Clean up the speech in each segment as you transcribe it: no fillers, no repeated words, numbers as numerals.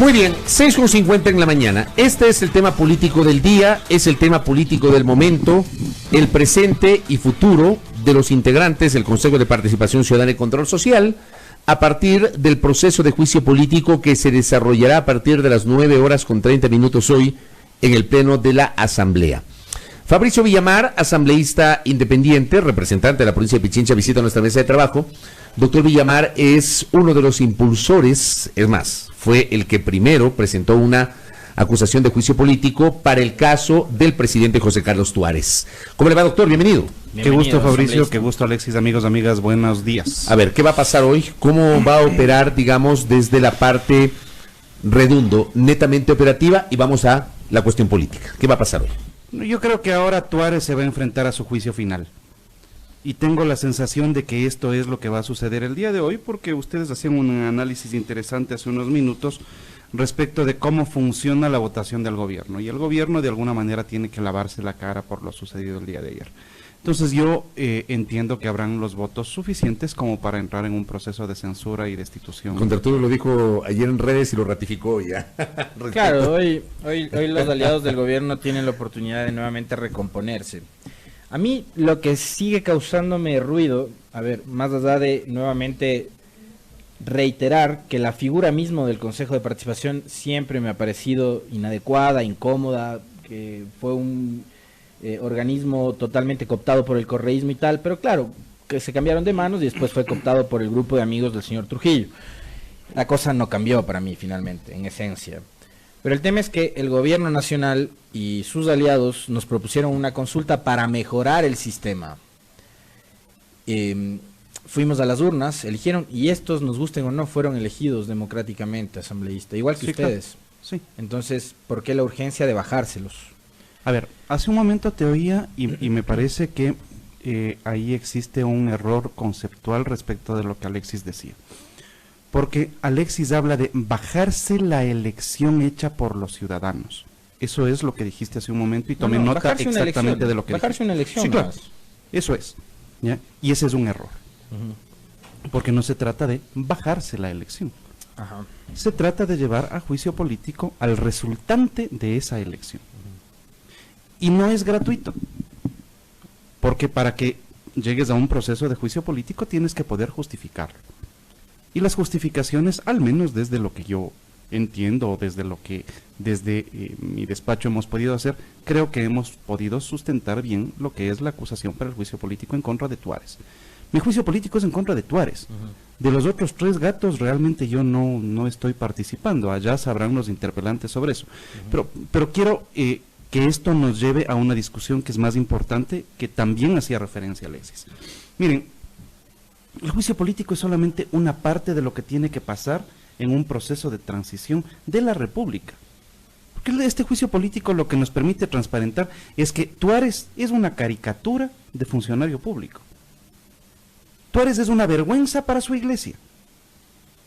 Muy bien, 6:50 en la mañana. Este es el tema político del día, es el tema político del momento, el presente y futuro de los integrantes del Consejo de Participación Ciudadana y Control Social a partir del proceso de juicio político que se desarrollará a partir de las 9:30 hoy en el Pleno de la Asamblea. Fabricio Villamar, asambleísta independiente, representante de la provincia de Pichincha, visita nuestra mesa de trabajo. Doctor Villamar es uno de los impulsores, es más, fue el que primero presentó una acusación de juicio político para el caso del presidente José Carlos Tuárez. ¿Cómo le va, doctor? Bienvenido. Qué gusto, Fabricio, qué gusto, Alexis, amigos, amigas, buenos días. A ver, ¿qué va a pasar hoy? ¿Cómo va a operar, digamos, desde la parte redundo, netamente operativa, y vamos a la cuestión política? ¿Qué va a pasar hoy? Yo creo que ahora Tuárez se va a enfrentar a su juicio final. Y tengo la sensación de que esto es lo que va a suceder el día de hoy, porque ustedes hacían un análisis interesante hace unos minutos respecto de cómo funciona la votación del gobierno. Y el gobierno de alguna manera tiene que lavarse la cara por lo sucedido el día de ayer. Entonces yo entiendo que habrán los votos suficientes como para entrar en un proceso de censura y destitución. Contra-Arturo lo dijo ayer en redes y lo ratificó ya. Claro, hoy los aliados del gobierno tienen la oportunidad de nuevamente recomponerse. A mí lo que sigue causándome ruido, a ver, más allá de nuevamente reiterar que la figura mismo del Consejo de Participación siempre me ha parecido inadecuada, incómoda, que fue un organismo totalmente cooptado por el correísmo y tal, pero claro, que se cambiaron de manos y después fue cooptado por el grupo de amigos del señor Trujillo. La cosa no cambió para mí finalmente, en esencia. Pero el tema es que el gobierno nacional y sus aliados nos propusieron una consulta para mejorar el sistema. Fuimos a las urnas, eligieron, y estos, nos gusten o no, fueron elegidos democráticamente, asambleístas, igual que ustedes. Claro. Sí. Entonces, ¿por qué la urgencia de bajárselos? A ver, hace un momento te oía y me parece que ahí existe un error conceptual respecto de lo que Alexis decía. Porque Alexis habla de bajarse la elección hecha por los ciudadanos. Eso es lo que dijiste hace un momento y tomé nota exactamente de lo que bajarse dijiste. Una elección. Sí, claro. Más. Eso es. ¿Ya? Y ese es un error. Porque no se trata de bajarse la elección. Ajá. Se trata de llevar a juicio político al resultante de esa elección. Y no es gratuito. Porque para que llegues a un proceso de juicio político tienes que poder justificarlo. Y las justificaciones, al menos desde lo que yo entiendo, o desde lo que desde mi despacho hemos podido hacer, creo que hemos podido sustentar bien lo que es la acusación para el juicio político en contra de Tuárez. Mi juicio político es en contra de Tuárez. De los otros 3 gatos realmente yo no estoy participando. Allá sabrán los interpelantes sobre eso. Pero quiero que esto nos lleve a una discusión que es más importante, que también hacía referencia a Alexis. Miren, el juicio político es solamente una parte de lo que tiene que pasar en un proceso de transición de la República. Porque este juicio político lo que nos permite transparentar es que Tuárez es una caricatura de funcionario público. Tuárez es una vergüenza para su iglesia.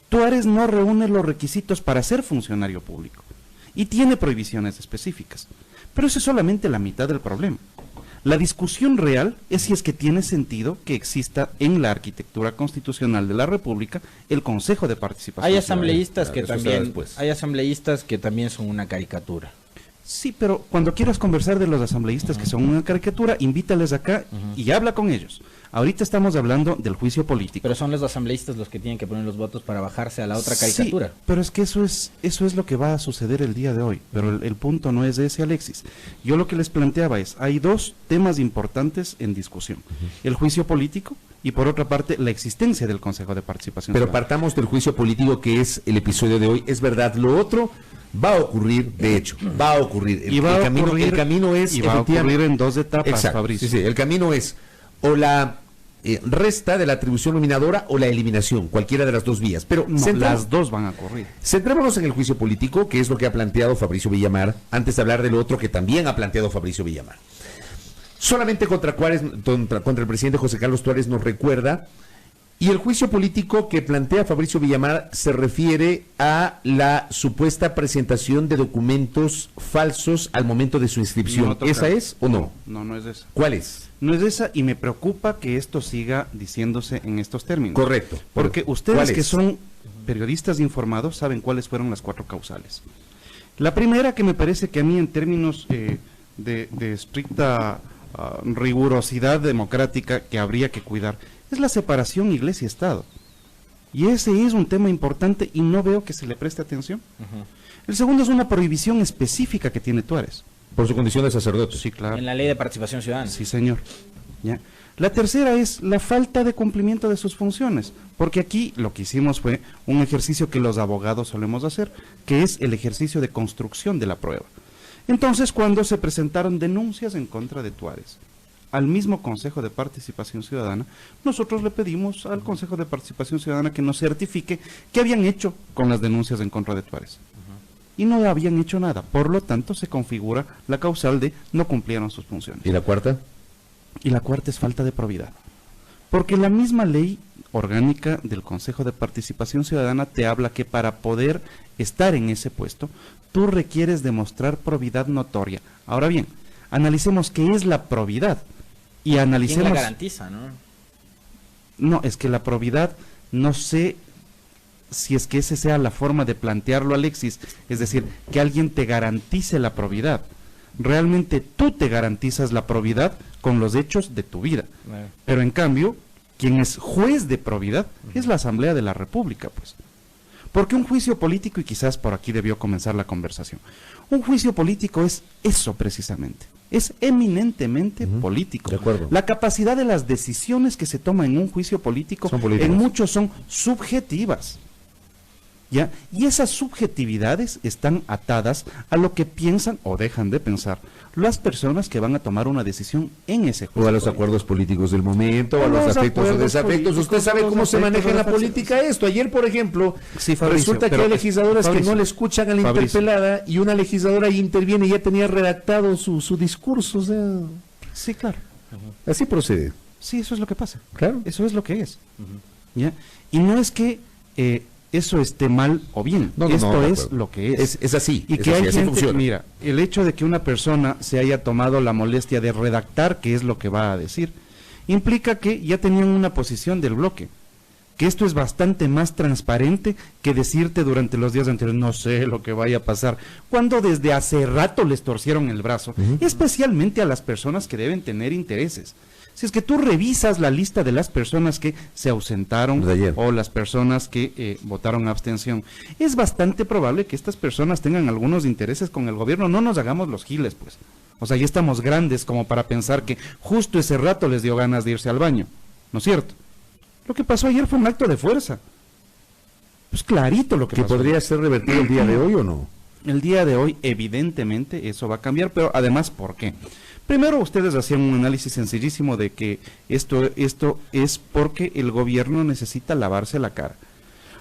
Tuárez no reúne los requisitos para ser funcionario público y tiene prohibiciones específicas. Pero eso es solamente la mitad del problema. La discusión real es si es que tiene sentido que exista en la arquitectura constitucional de la República el Consejo de Participación. Hay asambleístas que también son una caricatura. Sí, pero cuando quieras conversar de los asambleístas que son una caricatura, invítales acá y habla con ellos. Ahorita estamos hablando del juicio político. Pero son los asambleístas los que tienen que poner los votos para bajarse a la otra caricatura. Sí, pero es que eso es lo que va a suceder el día de hoy. Pero el punto no es ese, Alexis. Yo lo que les planteaba es, hay 2 temas importantes en discusión. El juicio político y, por otra parte, la existencia del Consejo de Participación. Pero partamos del juicio político, que es el episodio de hoy. Es verdad, lo otro va a ocurrir, de hecho, va a ocurrir. El camino es... Y va a ocurrir en 2 etapas, exacto, Fabricio. Sí, el camino es o la resta de la atribución nominadora o la eliminación, cualquiera de las 2 vías. Pero no, las 2 van a ocurrir. Centrémonos en el juicio político, que es lo que ha planteado Fabricio Villamar, antes de hablar del otro que también ha planteado Fabricio Villamar. Solamente contra el presidente José Carlos Tuárez nos recuerda Y el juicio político que plantea Fabricio Villamar se refiere a la supuesta presentación de documentos falsos al momento de su inscripción. No, ¿Esa es o no? No, no es esa. ¿Cuál es? No es esa, y me preocupa que esto siga diciéndose en estos términos. Correcto. Porque ¿Cuál ustedes que es? son periodistas informados saben cuáles fueron las 4 causales. La primera, que me parece que a mí en términos de estricta rigurosidad democrática que habría que cuidar, es la separación iglesia-estado. Y ese es un tema importante y no veo que se le preste atención. El segundo es una prohibición específica que tiene Tuárez. Por su condición de sacerdote. Sí, claro. En la ley de participación ciudadana. Sí, señor. ¿Ya? La tercera es la falta de cumplimiento de sus funciones, porque aquí lo que hicimos fue un ejercicio que los abogados solemos hacer, que es el ejercicio de construcción de la prueba. Entonces, cuando se presentaron denuncias en contra de Tuárez al mismo Consejo de Participación Ciudadana, nosotros le pedimos al Consejo de Participación Ciudadana que nos certifique qué habían hecho con las denuncias en contra de Tuárez. Y no habían hecho nada, por lo tanto se configura la causal de no cumplieron sus funciones. ¿Y la cuarta? Y la cuarta es falta de probidad. Porque la misma ley orgánica del Consejo de Participación Ciudadana te habla que para poder estar en ese puesto, tú requieres demostrar probidad notoria. Ahora bien, analicemos qué es la probidad. Y analicemos... ¿Quién la garantiza, no? No, es que la probidad, no sé si es que esa sea la forma de plantearlo, Alexis. Es decir, que alguien te garantice la probidad. Realmente tú te garantizas la probidad con los hechos de tu vida. Pero en cambio, quien es juez de probidad es la Asamblea de la República, pues. Porque un juicio político, y quizás por aquí debió comenzar la conversación, un juicio político es eso precisamente, es eminentemente político. De acuerdo. La capacidad de las decisiones que se toman en un juicio político, Son políticas. en muchos son subjetivas. ¿Ya? Y esas subjetividades están atadas a lo que piensan o dejan de pensar las personas que van a tomar una decisión en ese juicio. O a los político. acuerdos políticos del momento, o a los afectos o acuerdos desafectos. Usted políticos, sabe los cómo se afectos, maneja en la las política esto. Ayer, por ejemplo, Sí, Fabricio, resulta que pero, hay legisladoras que Fabricio, no le escuchan a la Fabricio. interpelada y una legisladora ahí interviene y ya tenía redactado su discurso. O sea, Sí, claro. así procede. Sí, eso es lo que pasa. Claro. Eso es lo que es. ¿Ya? Y no es que eso esté mal o bien. No, no, Esto no, de es acuerdo. lo que es. Es así. Y es que así, hay así gente, funciona. mira, el hecho de que una persona se haya tomado la molestia de redactar qué es lo que va a decir, implica que ya tenían una posición del bloque. Que esto es bastante más transparente que decirte durante los días anteriores, no sé lo que vaya a pasar, cuando desde hace rato les torcieron el brazo, especialmente a las personas que deben tener intereses. Si es que tú revisas la lista de las personas que se ausentaron De ayer. o las personas que votaron abstención, es bastante probable que estas personas tengan algunos intereses con el gobierno. No nos hagamos los giles, pues. O sea, ya estamos grandes como para pensar que justo ese rato les dio ganas de irse al baño, ¿no es cierto? Lo que pasó ayer fue un acto de fuerza. Pues clarito lo que ¿Que pasó. podría ser revertido el día de hoy o no? El día de hoy, evidentemente, eso va a cambiar, pero además, ¿por qué? Primero, ustedes hacían un análisis sencillísimo de que esto es porque el gobierno necesita lavarse la cara.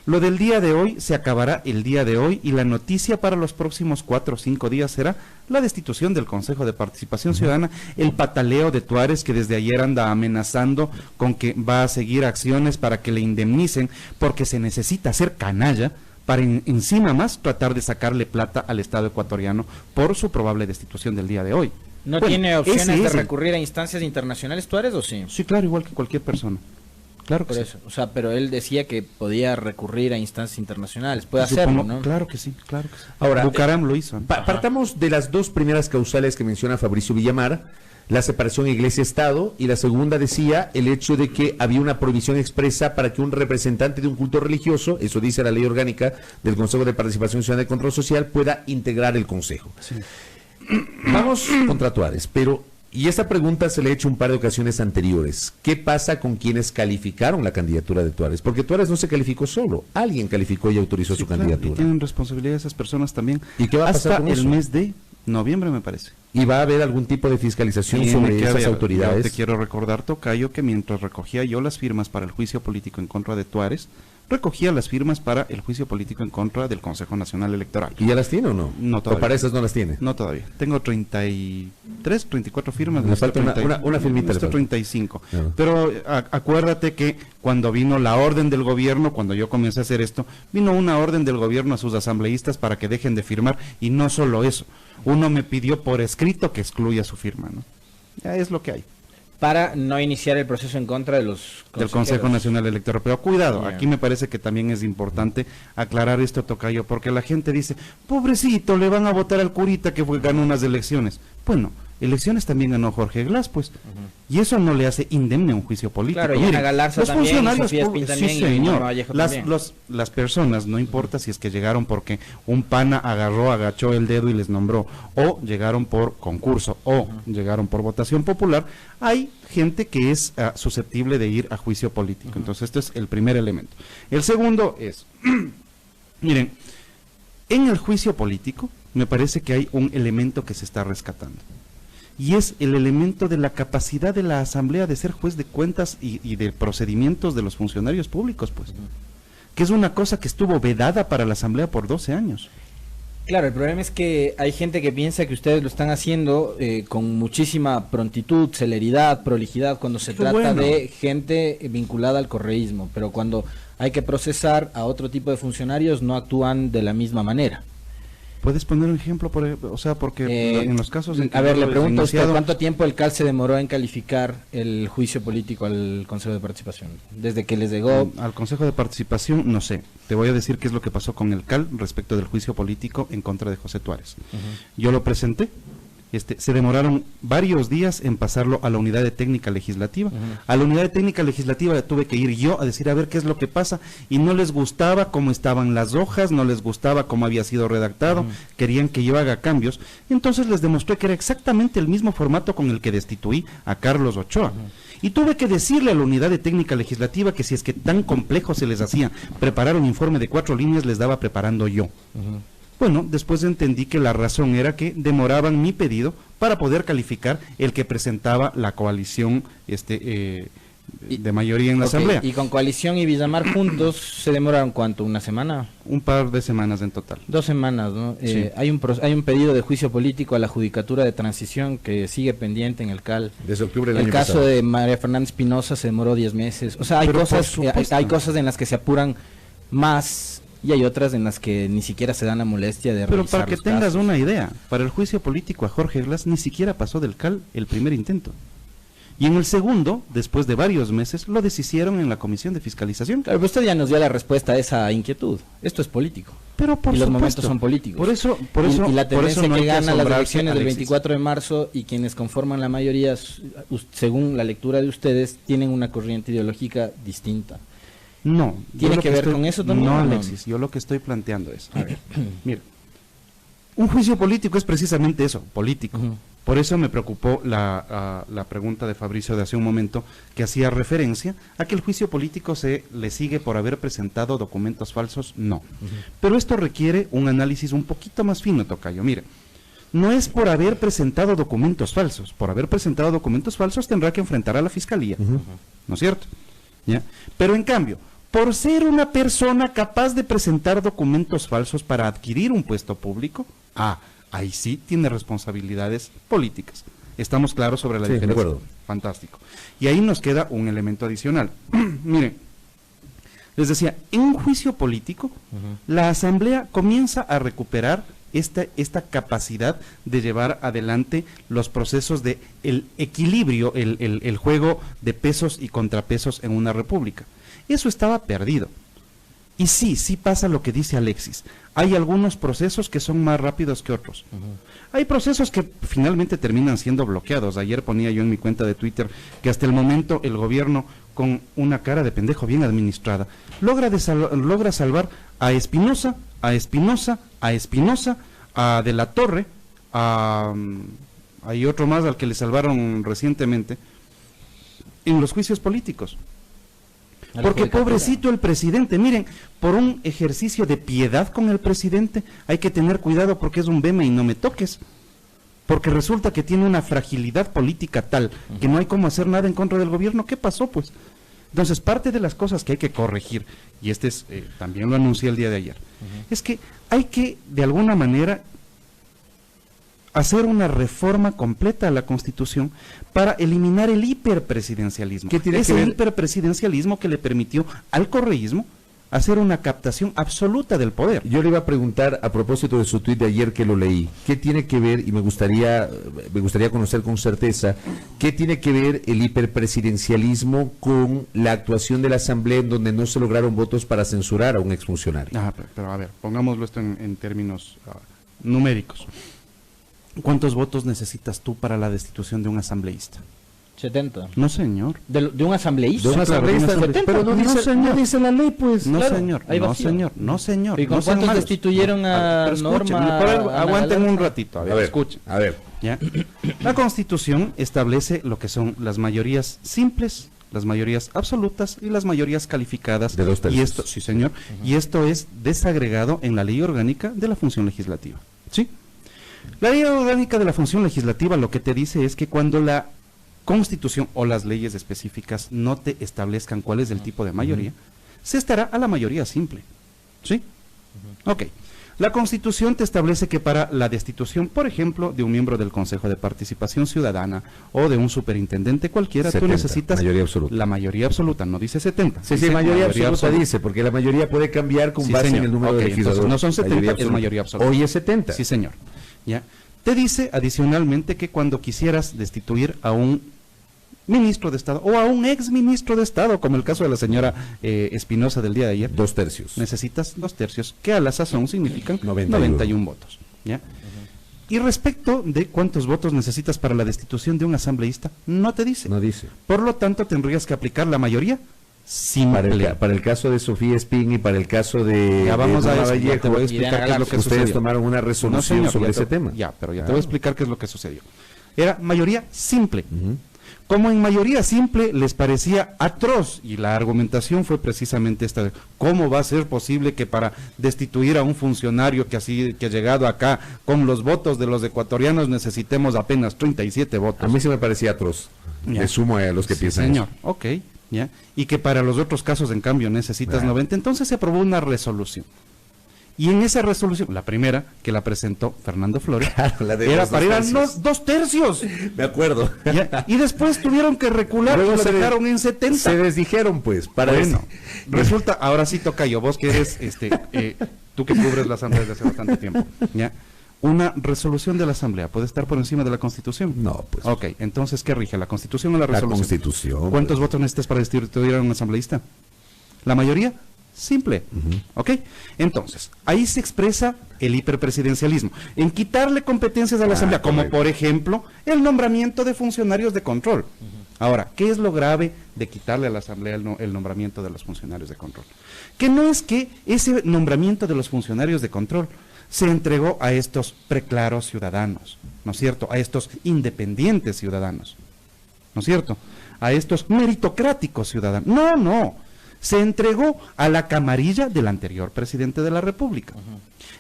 Lo del día de hoy se acabará el día de hoy y la noticia para los próximos 4 o 5 días será la destitución del Consejo de Participación Ciudadana, el pataleo de Tuárez que desde ayer anda amenazando con que va a seguir acciones para que le indemnicen porque se necesita hacer canalla para encima más tratar de sacarle plata al Estado ecuatoriano por su probable destitución del día de hoy. ¿No Bueno, tiene opciones ese de es el- recurrir a instancias internacionales, Tuárez, o sí? Sí, claro, igual que cualquier persona. Claro que Por sí. eso, o sea, pero él decía que podía recurrir a instancias internacionales. Puede Supongo- hacerlo, ¿no? Claro que sí, claro que sí. Ahora, Bucaram lo hizo, ¿no? Partamos de las dos primeras causales que menciona Fabricio Villamar, la separación iglesia-estado, y la segunda decía el hecho de que había una prohibición expresa para que un representante de un culto religioso, eso dice la ley orgánica del Consejo de Participación Ciudadana y Control Social, pueda integrar el Consejo. Sí. Vamos contra Tuárez, pero, y esta pregunta se le ha hecho un par de ocasiones anteriores, ¿qué pasa con quienes calificaron la candidatura de Tuárez? Porque Tuárez no se calificó solo, alguien calificó y autorizó Sí, su claro, candidatura. y tienen responsabilidad esas personas también. ¿Y qué va a pasar hasta con el eso? mes de noviembre, me parece. ¿Y va a haber algún tipo de fiscalización Tiene sobre que esas haber. autoridades? Yo te quiero recordar, Tocayo, que mientras recogía yo las firmas para el juicio político en contra de Tuárez, recogía las firmas para el juicio político en contra del Consejo Nacional Electoral. ¿Y ya las tiene o no? No ¿O todavía. para esas no las tiene? No todavía. Tengo 33, 34 firmas. Me falta una firmita. Necesito 35. Claro. Pero acuérdate que cuando vino la orden del gobierno, cuando yo comencé a hacer esto, vino una orden del gobierno a sus asambleístas para que dejen de firmar, y no solo eso. Uno me pidió por escrito que excluya su firma, ¿no? Ya es lo que hay. Para no iniciar el proceso en contra de los Del Consejo Nacional Electoral. Pero cuidado, Yeah. aquí me parece que también es importante aclarar esto, tocayo, porque la gente dice, pobrecito, le van a votar al curita que ganó unas elecciones. Bueno, elecciones también ganó Jorge Glass, pues, y eso no le hace indemne a un juicio político. Claro, y Ana Galarza los también, y funcionarios Sofía Espín también, sí, y señor, Norma Vallejo también. las personas, no importa si es que llegaron porque un pana agachó el dedo y les nombró, o llegaron por concurso, o llegaron por votación popular, hay gente que es susceptible de ir a juicio político. Entonces, este es el primer elemento. El segundo es, miren, en el juicio político me parece que hay un elemento que se está rescatando, y es el elemento de la capacidad de la Asamblea de ser juez de cuentas y de procedimientos de los funcionarios públicos, pues, que es una cosa que estuvo vedada para la Asamblea por 12 años. Claro, el problema es que hay gente que piensa que ustedes lo están haciendo con muchísima prontitud, celeridad, prolijidad, cuando se trata de gente vinculada al correísmo, pero cuando hay que procesar a otro tipo de funcionarios no actúan de la misma manera. ¿Puedes poner un ejemplo? Porque en los casos... En que a ver, le lo he pregunto a usted, iniciado, ¿cuánto tiempo el CAL se demoró en calificar el juicio político al Consejo de Participación? Desde que les llegó... Al Consejo de Participación, no sé. Te voy a decir qué es lo que pasó con el CAL respecto del juicio político en contra de José Tuárez. Yo lo presenté. Se demoraron varios días en pasarlo a la unidad de técnica legislativa. A la unidad de técnica legislativa tuve que ir yo a decir a ver qué es lo que pasa, y no les gustaba cómo estaban las hojas, no les gustaba cómo había sido redactado, querían que yo haga cambios. Entonces les demostré que era exactamente el mismo formato con el que destituí a Carlos Ochoa. Y tuve que decirle a la unidad de técnica legislativa que si es que tan complejo se les hacía preparar un informe de 4 líneas, les daba preparando yo. Bueno, después entendí que la razón era que demoraban mi pedido para poder calificar el que presentaba la coalición de mayoría en la Asamblea. Y con Coalición y Villamar juntos se demoraron ¿cuánto? ¿Una semana? Un par de semanas en total. 2 semanas, ¿no? Sí. Hay un pedido de juicio político a la Judicatura de Transición que sigue pendiente en el CAL. Desde octubre del El año caso pasado. de María Fernández Pinoza se demoró 10 meses. O sea, hay Pero por cosas, supuesto. hay cosas en las que se apuran más y hay otras en las que ni siquiera se dan la molestia de Pero revisar para que los tengas casos. una idea, para el juicio político a Jorge Glass ni siquiera pasó del CAL el primer intento. Y en el segundo, después de varios meses, lo deshicieron en la Comisión de Fiscalización. Claro, pero usted ya nos dio la respuesta a esa inquietud. Esto es político. Pero por y los supuesto, momentos son políticos. Por eso, y la tendencia no hay que gana las asombrarse, elecciones del Alexis. 24 de marzo y quienes conforman la mayoría, según la lectura de ustedes, tienen una corriente ideológica distinta. No. ¿Tiene yo lo que ver estoy- con eso también, No, o no? Alexis, yo lo que estoy planteando es, mira, un juicio político es precisamente eso, político. Ujú. Por eso me preocupó la pregunta de Fabricio de hace un momento, que hacía referencia a que el juicio político se le sigue por haber presentado documentos falsos. No. Pero esto requiere un análisis un poquito más fino, tocayo. Mire, no es por haber presentado documentos falsos. Por haber presentado documentos falsos tendrá que enfrentar a la fiscalía. ¿No es cierto? ¿Ya? Pero en cambio, por ser una persona capaz de presentar documentos falsos para adquirir un puesto público, ahí sí tiene responsabilidades políticas. ¿Estamos claros sobre la Sí, de diferencia? acuerdo. Fantástico. Y ahí nos queda un elemento adicional. Miren, les decía, en un juicio político, la Asamblea comienza a recuperar esta capacidad de llevar adelante los procesos de el equilibrio, el juego de pesos y contrapesos en una república. Eso estaba perdido. Y sí pasa lo que dice Alexis. Hay algunos procesos que son más rápidos que otros. Hay procesos que finalmente terminan siendo bloqueados. Ayer ponía yo en mi cuenta de Twitter que hasta el momento el gobierno, con una cara de pendejo bien administrada, logra salvar a Espinosa, a De la Torre, hay otro más al que le salvaron recientemente, en los juicios políticos. A la Porque judicatura. pobrecito el presidente, miren, por un ejercicio de piedad con el presidente hay que tener cuidado porque es un veme y no me toques. Porque resulta que tiene una fragilidad política tal que no hay cómo hacer nada en contra del gobierno. ¿Qué pasó, pues? Entonces, parte de las cosas que hay que corregir, y también lo anuncié el día de ayer, es que hay que, de alguna manera, hacer una reforma completa a la Constitución para eliminar el hiperpresidencialismo. ¿Qué tiene que Ese ver? hiperpresidencialismo que le permitió al correísmo hacer una captación absoluta del poder. Yo le iba a preguntar a propósito de su tuit de ayer que lo leí, ¿qué tiene que ver, y me gustaría conocer con certeza, qué tiene que ver el hiperpresidencialismo con la actuación de la Asamblea en donde no se lograron votos para censurar a un exfuncionario? Pero a ver, pongámoslo esto en términos numéricos. ¿Cuántos votos necesitas tú para la destitución de un asambleísta? 70. No, señor. ¿De un asambleísta? De un asambleísta, claro, de un asambleísta. pero no dice la ley, pues. No, Claro, señor, hay no, vacío. señor, no, señor. ¿Y con no sean cuántos malos. destituyeron a Pero escuchen, Norma? aguanten Ana un Galarza? ratito, a ver, escuchen. A ver. ¿Ya? La Constitución establece lo que son las mayorías simples, las mayorías absolutas y las mayorías calificadas. De 2/3. Y esto, sí, señor. Y esto es desagregado en la Ley Orgánica de la Función Legislativa. ¿Sí? La Ley Orgánica de la Función Legislativa lo que te dice es que cuando la Constitución o las leyes específicas no te establezcan cuál es el tipo de mayoría, se estará a la mayoría simple. ¿Sí? Ok. La Constitución te establece que para la destitución, por ejemplo, de un miembro del Consejo de Participación Ciudadana o de un superintendente cualquiera, 70, tú necesitas mayoría absoluta. la mayoría absoluta, no dice 70. Sí, dice mayoría absoluta dice, porque la mayoría puede cambiar con Sí, base señor. en el número Ok, de legisladores. entonces no son 70, es absoluta. mayoría absoluta. Hoy es 70. Sí, señor. ¿Ya? Te dice adicionalmente que cuando quisieras destituir a un ministro de Estado o a un ex ministro de Estado, como el caso de la señora Espinosa del día de ayer, 2/3. necesitas 2/3, que a la sazón significan 91 votos. ¿Ya? Y respecto de cuántos votos necesitas para la destitución de un asambleísta, no te dice. No dice. Por lo tanto, tendrías que aplicar la mayoría simple. Para el caso de Sofía Espín y para el caso de Ya vamos de a Norma eso, ya te voy a Vallejo, explicar qué es lo que ustedes sucedió. tomaron una No, resolución señor, sobre ya ese te- tema. Ya, pero ya te Claro. voy a explicar qué es lo que sucedió. Era mayoría simple. Ujú. Como en mayoría simple les parecía atroz, y la argumentación fue precisamente esta de cómo va a ser posible que para destituir a un funcionario que ha llegado acá con los votos de los ecuatorianos necesitemos apenas 37 votos. A mí se me parecía atroz. Ya. Le sumo a los que Sí, piensan señor, eso. ok, ya. Y que para los otros casos en cambio necesitas Claro. 90, entonces se aprobó una resolución. Y en esa resolución, la primera que la presentó Fernando Flores, Claro, la de era los para ir a 2/3. 2/3. Me acuerdo. Ya, y después tuvieron que recular Luego y lo se dejaron en 70. Se desdijeron, pues, para Bueno, eso. resulta, ahora sí toca yo, vos que eres, tú que cubres la Asamblea desde hace bastante tiempo, ¿ya? Una resolución de la Asamblea puede estar por encima de la Constitución. No, pues. Ok, entonces, ¿qué rige? ¿La Constitución o la La resolución? Constitución. ¿Cuántos pues. votos necesitas para destituir a un asambleísta? ¿La mayoría? Simple. Ujú. ¿Ok? Entonces, ahí se expresa el hiperpresidencialismo, en quitarle competencias a la Asamblea, como correcto. por ejemplo el nombramiento de funcionarios de control. Ahora, ¿qué es lo grave de quitarle a la Asamblea el nombramiento de los funcionarios de control? Que no es que ese nombramiento de los funcionarios de control se entregó a estos preclaros ciudadanos, ¿no es cierto? A estos independientes ciudadanos, ¿no es cierto? A estos meritocráticos ciudadanos. No, no. Se entregó a la camarilla del anterior presidente de la República.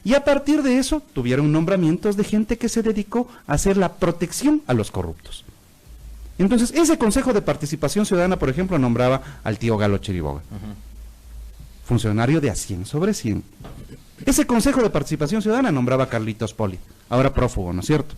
Y a partir de eso tuvieron nombramientos de gente que se dedicó a hacer la protección a los corruptos. Entonces, ese Consejo de Participación Ciudadana, por ejemplo, nombraba al tío Galo Chiriboga, funcionario de a 100 sobre 100. Ese Consejo de Participación Ciudadana nombraba a Carlitos Poli, ahora prófugo, ¿no es cierto?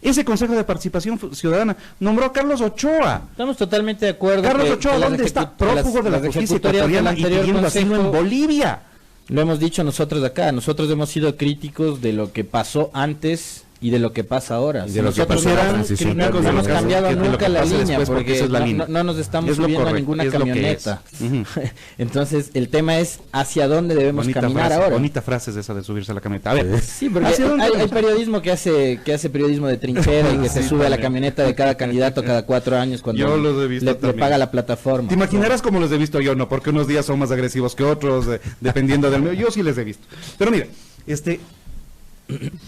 Ese Consejo de Participación Ciudadana nombró a Carlos Ochoa. Estamos totalmente de acuerdo. Carlos que Ochoa, las ¿dónde está? ejecu- Prófugo de la las justicia ejecutorias del ecuatoriana y anterior pidiendo asilo en consejo, Bolivia. Lo hemos dicho nosotros acá, nosotros hemos sido críticos de lo que pasó antes y de lo que pasa ahora. Y de lo que Nosotros pasó en la no transición no también. hemos cambiado Que de lo nunca que la pase línea después, porque porque esa es la no, línea. no nos estamos Es lo subiendo a correcto, ninguna es lo que camioneta. es. Ujú. Entonces, el tema es hacia dónde debemos Bonita caminar frase, ahora. bonita frase es esa de subirse a la camioneta. A ver, Sí, porque ¿hacia dónde hay vamos? periodismo que hace periodismo de trinchera y que se Sí, sube a la también. camioneta de cada candidato cada 4 años cuando Yo los he visto le también. paga la plataforma. Te imaginarás cómo los he visto yo, ¿no? Porque unos días son más agresivos que otros, dependiendo del medio. Yo sí les he visto. Pero mira,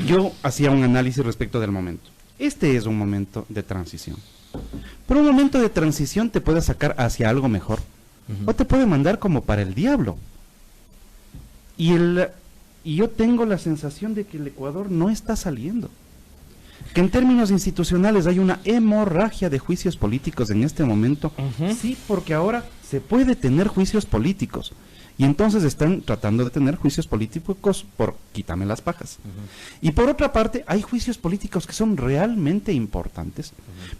yo hacía un análisis respecto del momento. Este es un momento de transición. Pero un momento de transición te puede sacar hacia algo mejor o te puede mandar como para el diablo. Y yo tengo la sensación de que el Ecuador no está saliendo. Que en términos institucionales hay una hemorragia de juicios políticos en este momento. Sí, porque ahora se puede tener juicios políticos. Y entonces están tratando de tener juicios políticos por quítame las pajas. Y por otra parte, hay juicios políticos que son realmente importantes,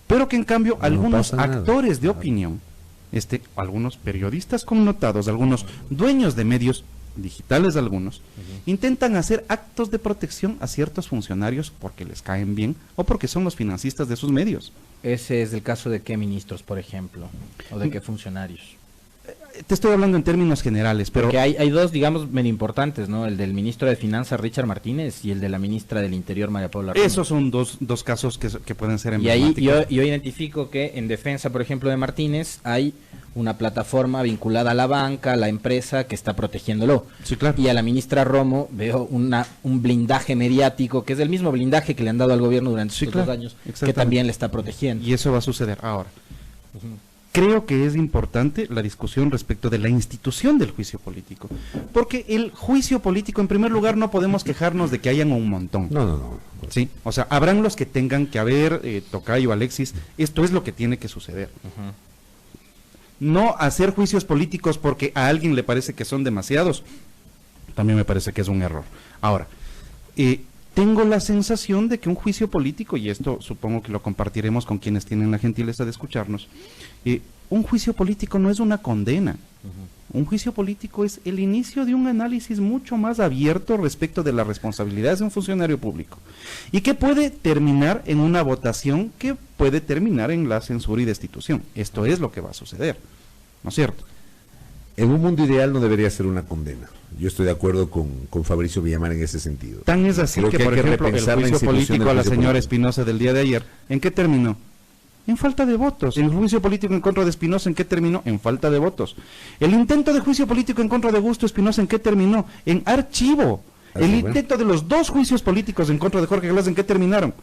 pero que en cambio algunos actores de opinión, algunos periodistas connotados, algunos dueños de medios digitales, algunos, intentan hacer actos de protección a ciertos funcionarios porque les caen bien o porque son los financistas de sus medios. Ese es el caso de qué ministros, por ejemplo, o de qué funcionarios. Te estoy hablando en términos generales, pero... Porque hay dos, digamos, medio importantes, ¿no? El del ministro de Finanzas, Richard Martínez, y el de la ministra del Interior, María Paula Romo. Esos son dos casos que pueden ser emblemáticos. Y ahí yo identifico que en defensa, por ejemplo, de Martínez, hay una plataforma vinculada a la banca, a la empresa, que está protegiéndolo. Sí, claro. Y a la ministra Romo veo un blindaje mediático, que es el mismo blindaje que le han dado al gobierno durante estos 2 años, que también le está protegiendo. Y eso va a suceder ahora. Creo que es importante la discusión respecto de la institución del juicio político, porque el juicio político, en primer lugar, no podemos quejarnos de que hayan un montón. No. Sí, o sea, habrán los que tengan que haber, Tocayo, Alexis, esto es lo que tiene que suceder. No hacer juicios políticos porque a alguien le parece que son demasiados, también me parece que es un error. Ahora, tengo la sensación de que un juicio político, y esto supongo que lo compartiremos con quienes tienen la gentileza de escucharnos, un juicio político no es una condena. Un juicio político es el inicio de un análisis mucho más abierto respecto de las responsabilidades de un funcionario público y que puede terminar en una votación que puede terminar en la censura y destitución. Esto es lo que va a suceder, ¿no es cierto? En un mundo ideal no debería ser una condena. Yo estoy de acuerdo con Fabricio Villamar en ese sentido. Tan es así que, por ejemplo, el juicio político a la señora Espinosa del día de ayer, ¿en qué terminó? En falta de votos. El juicio político en contra de Espinosa, ¿en qué terminó? En falta de votos. El intento de juicio político en contra de Augusto Espinosa, ¿en qué terminó? En archivo. El intento de los 2 juicios políticos en contra de Jorge Glass, ¿en qué terminaron?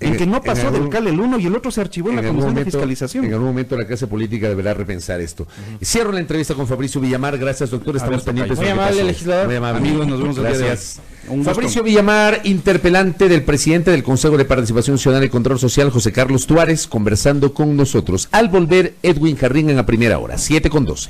En que no pasó del CAL el uno y el otro se archivó en la Comisión de Fiscalización. En algún momento la clase política deberá repensar esto. Cierro la entrevista con Fabricio Villamar. Gracias, doctor. Estamos pendientes. Muy amable, legislador. Muy amable. Amigos, nos vemos el día de hoy. Fabricio Villamar, interpelante del presidente del Consejo de Participación Ciudadana y Control Social, José Carlos Tuárez, conversando con nosotros. Al volver, Edwin Jarrín en la primera hora, 7:12.